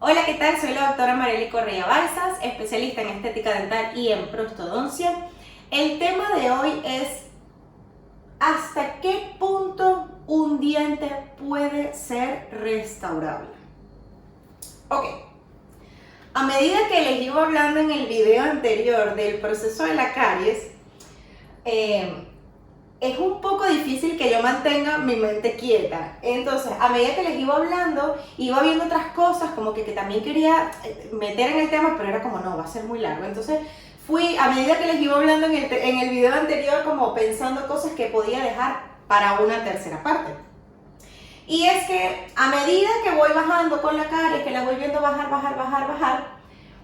Hola, ¿qué tal? Soy la doctora Mariely Correa Balsas, especialista en estética dental y en prostodoncia. El tema de hoy es ¿hasta qué punto un diente puede ser restaurable? Ok, a medida que les iba hablando en el video anterior del proceso de la caries, es un poco difícil que yo mantenga mi mente quieta. Entonces, a medida que les iba hablando, iba viendo otras cosas, como que también quería meter en el tema, pero era como, no, va a ser muy largo. Entonces, fui, a medida que les iba hablando en el video anterior, como pensando cosas que podía dejar para una tercera parte. Y es que a medida que voy bajando con la caries, que la voy viendo bajar,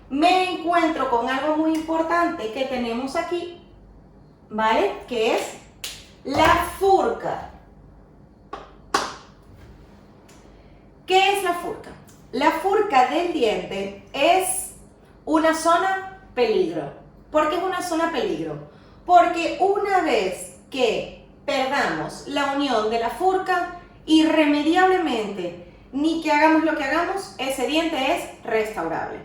me encuentro con algo muy importante que tenemos aquí, ¿vale? Que es la furca. ¿Qué es la furca? La furca del diente es una zona peligro. ¿Por qué es una zona peligro? Porque una vez que perdamos la unión de la furca, irremediablemente, ni que hagamos lo que hagamos, ese diente es restaurable.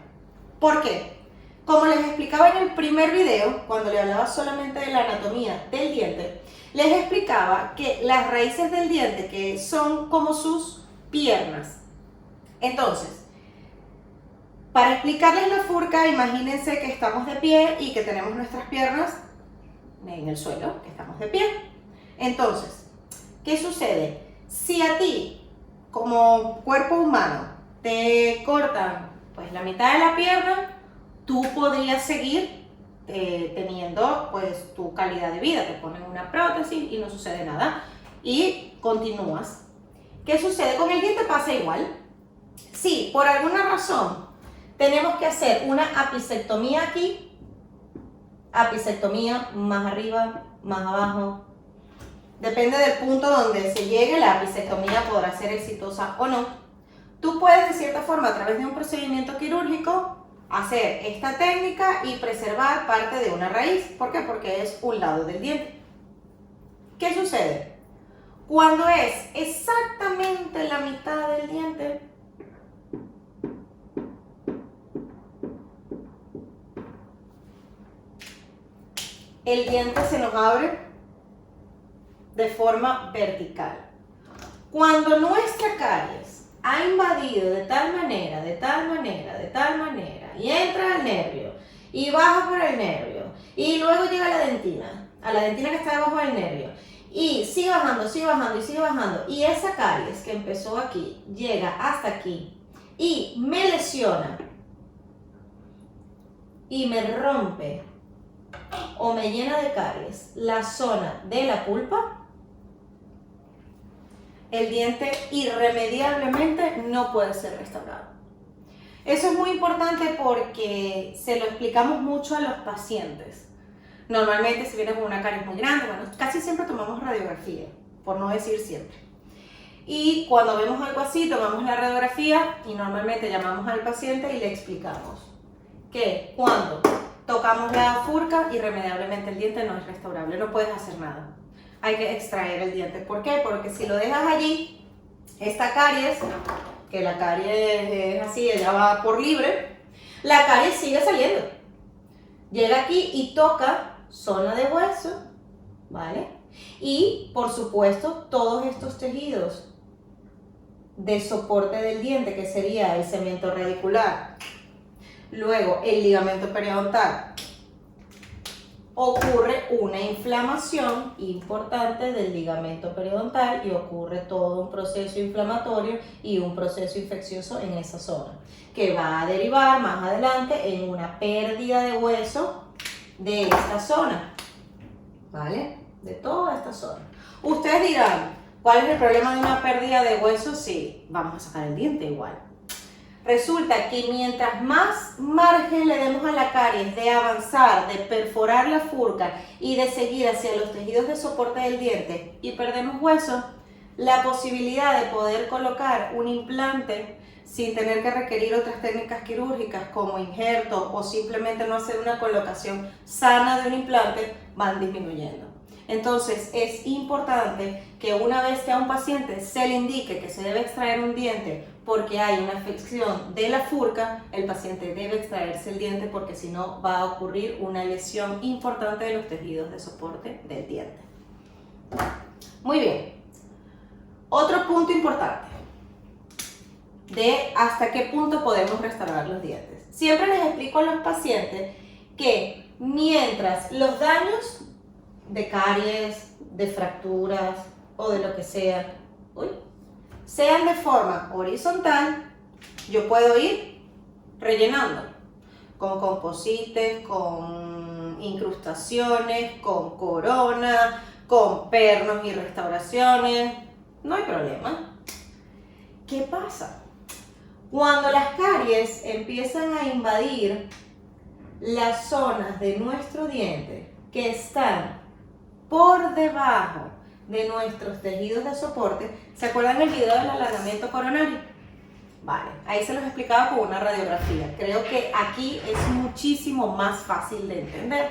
¿Por qué? Como les explicaba en el primer video, cuando le hablaba solamente de la anatomía del diente, les explicaba que las raíces del diente, que son como sus piernas. Entonces, para explicarles la furca, imagínense que estamos de pie y que tenemos nuestras piernas en el suelo, que estamos de pie. Entonces, ¿qué sucede? Si a ti, como cuerpo humano, te cortan pues la mitad de la pierna, tú podrías seguir teniendo pues tu calidad de vida, te ponen una prótesis y no sucede nada y continúas. ¿Qué sucede? Con el diente pasa igual. Si por alguna razón tenemos que hacer una apicectomía aquí, apicectomía más arriba, más abajo, depende del punto donde se llegue, la apicectomía podrá ser exitosa o no. Tú puedes de cierta forma a través de un procedimiento quirúrgico hacer esta técnica y preservar parte de una raíz. ¿Por qué? Porque es un lado del diente. ¿Qué sucede? Cuando es exactamente la mitad del diente, el diente se nos abre de forma vertical. Cuando nuestra caries ha invadido de tal manera, y entra al nervio, y baja por el nervio, y luego llega a la dentina que está debajo del nervio, y sigue bajando, y esa caries que empezó aquí, llega hasta aquí, y me lesiona, y me rompe, o me llena de caries la zona de la pulpa, el diente irremediablemente no puede ser restaurado. Eso es muy importante porque se lo explicamos mucho a los pacientes. Normalmente si vienes con una caries muy grande, bueno, casi siempre tomamos radiografía, por no decir siempre. Y cuando vemos algo así, tomamos la radiografía y normalmente llamamos al paciente y le explicamos que cuando tocamos la furca, irremediablemente el diente no es restaurable, no puedes hacer nada. Hay que extraer el diente. ¿Por qué? Porque si lo dejas allí, esta caries, que la caries es así, ella va por libre, la caries sigue saliendo. Llega aquí y toca zona de hueso, ¿vale? Y, por supuesto, todos estos tejidos de soporte del diente, que sería el cemento radicular, luego el ligamento periodontal, ocurre una inflamación importante del ligamento periodontal y ocurre todo un proceso inflamatorio y un proceso infeccioso en esa zona, que va a derivar más adelante en una pérdida de hueso de esta zona, ¿vale? De toda esta zona. Ustedes dirán, ¿cuál es el problema de una pérdida de hueso? Sí, vamos a sacar el diente igual. Resulta que mientras más margen le demos a la caries de avanzar, de perforar la furca y de seguir hacia los tejidos de soporte del diente y perdemos hueso, la posibilidad de poder colocar un implante sin tener que requerir otras técnicas quirúrgicas como injertos o simplemente no hacer una colocación sana de un implante van disminuyendo. Entonces es importante que una vez que a un paciente se le indique que se debe extraer un diente porque hay una afección de la furca, el paciente debe extraerse el diente porque si no va a ocurrir una lesión importante de los tejidos de soporte del diente. Muy bien. Otro punto importante de hasta qué punto podemos restaurar los dientes. Siempre les explico a los pacientes que mientras los daños de caries, de fracturas o de lo que sea, sean de forma horizontal, yo puedo ir rellenando con composites, con incrustaciones, con corona, con pernos y restauraciones, no hay problema. ¿Qué pasa? Cuando las caries empiezan a invadir las zonas de nuestro diente que están por debajo de nuestros tejidos de soporte, ¿se acuerdan el video del alargamiento coronario? Vale, ahí se los explicaba con una radiografía. Creo que aquí es muchísimo más fácil de entender.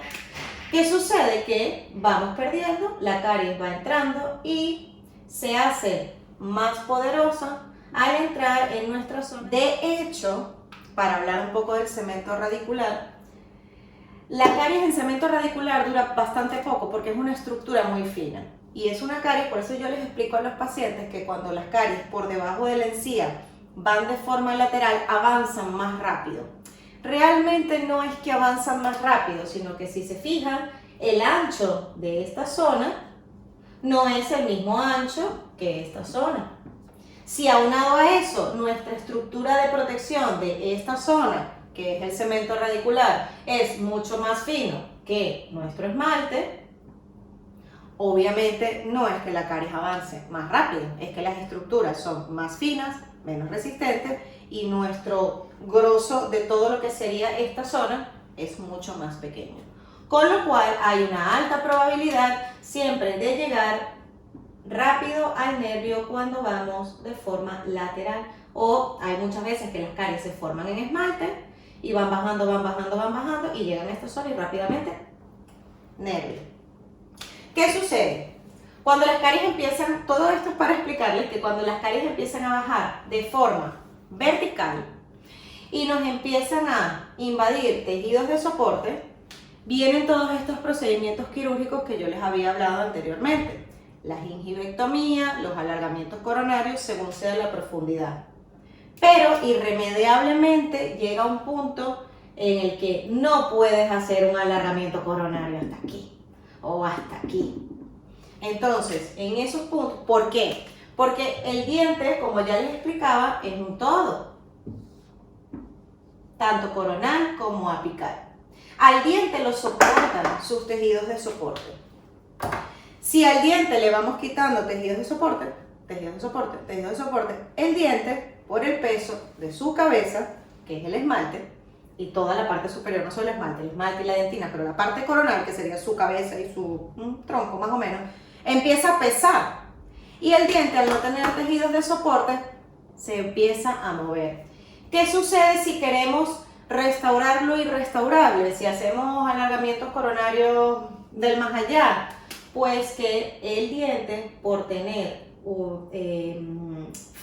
¿Qué sucede? Que vamos perdiendo, la caries va entrando y se hace más poderosa al entrar en nuestra zona. De hecho, para hablar un poco del cemento radicular, la caries en cemento radicular dura bastante poco porque es una estructura muy fina. Y es una caries, por eso yo les explico a los pacientes que cuando las caries por debajo de la encía van de forma lateral, avanzan más rápido. Realmente no es que avanzan más rápido, sino que si se fijan, el ancho de esta zona no es el mismo ancho que esta zona. Si aunado a eso, nuestra estructura de protección de esta zona, que es el cemento radicular, es mucho más fino que nuestro esmalte, obviamente no es que la caries avance más rápido, es que las estructuras son más finas, menos resistentes y nuestro grosso de todo lo que sería esta zona es mucho más pequeño. Con lo cual hay una alta probabilidad siempre de llegar rápido al nervio cuando vamos de forma lateral, o hay muchas veces que las caries se forman en esmalte y van bajando y llegan a esta zona y rápidamente nervio. ¿Qué sucede? Cuando las caries empiezan, todo esto es para explicarles que cuando las caries empiezan a bajar de forma vertical y nos empiezan a invadir tejidos de soporte, vienen todos estos procedimientos quirúrgicos que yo les había hablado anteriormente. La gingivectomía, los alargamientos coronarios según sea la profundidad. Pero irremediablemente llega un punto en el que no puedes hacer un alargamiento coronario hasta aquí o hasta aquí. Entonces, en esos puntos, ¿por qué? Porque el diente, como ya les explicaba, es un todo, tanto coronal como apical. Al diente lo soportan sus tejidos de soporte. Si al diente le vamos quitando tejidos de soporte, el diente, por el peso de su cabeza, que es el esmalte, y toda la parte superior, no solo el esmalte y la dentina, pero la parte coronal, que sería su cabeza y su tronco más o menos, empieza a pesar. Y el diente, al no tener tejidos de soporte, se empieza a mover. ¿Qué sucede si queremos restaurar lo irrestaurable? Si hacemos alargamientos coronarios del más allá, pues que el diente, por tener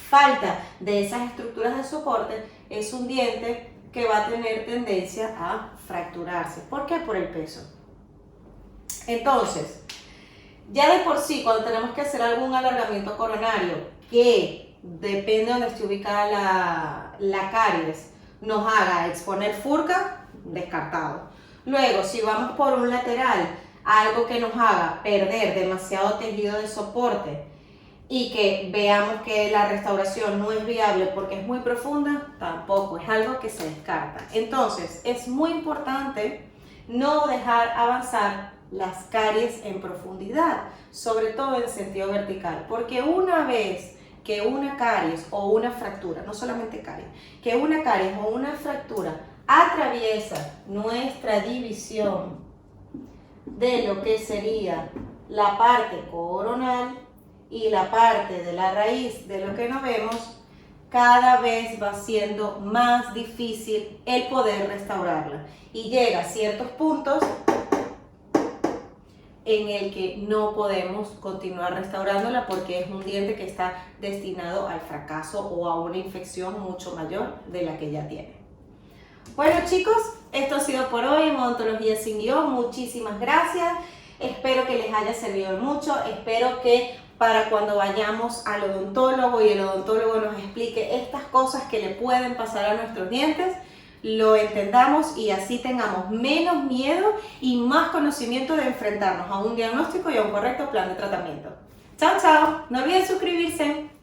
falta de esas estructuras de soporte, es un diente que va a tener tendencia a fracturarse. ¿Por qué? Por el peso. Entonces, ya de por sí, cuando tenemos que hacer algún alargamiento coronario, que depende de donde esté ubicada la caries, nos haga exponer furca, descartado. Luego, si vamos por un lateral, algo que nos haga perder demasiado tejido de soporte y que veamos que la restauración no es viable porque es muy profunda, tampoco, es algo que se descarta. Entonces, es muy importante no dejar avanzar las caries en profundidad, sobre todo en sentido vertical, porque una vez que una caries o una fractura, no solamente caries, que una caries o una fractura atraviesa nuestra división de lo que sería la parte coronal y la parte de la raíz de lo que no vemos, cada vez va siendo más difícil el poder restaurarla y llega a ciertos puntos en el que no podemos continuar restaurándola porque es un diente que está destinado al fracaso o a una infección mucho mayor de la que ya tiene. Bueno chicos, esto ha sido por hoy en Odontología sin Guión. Muchísimas gracias. Espero que les haya servido mucho. Espero que para cuando vayamos al odontólogo y el odontólogo nos explique estas cosas que le pueden pasar a nuestros dientes, lo entendamos y así tengamos menos miedo y más conocimiento de enfrentarnos a un diagnóstico y a un correcto plan de tratamiento. Chao, chao. No olviden suscribirse.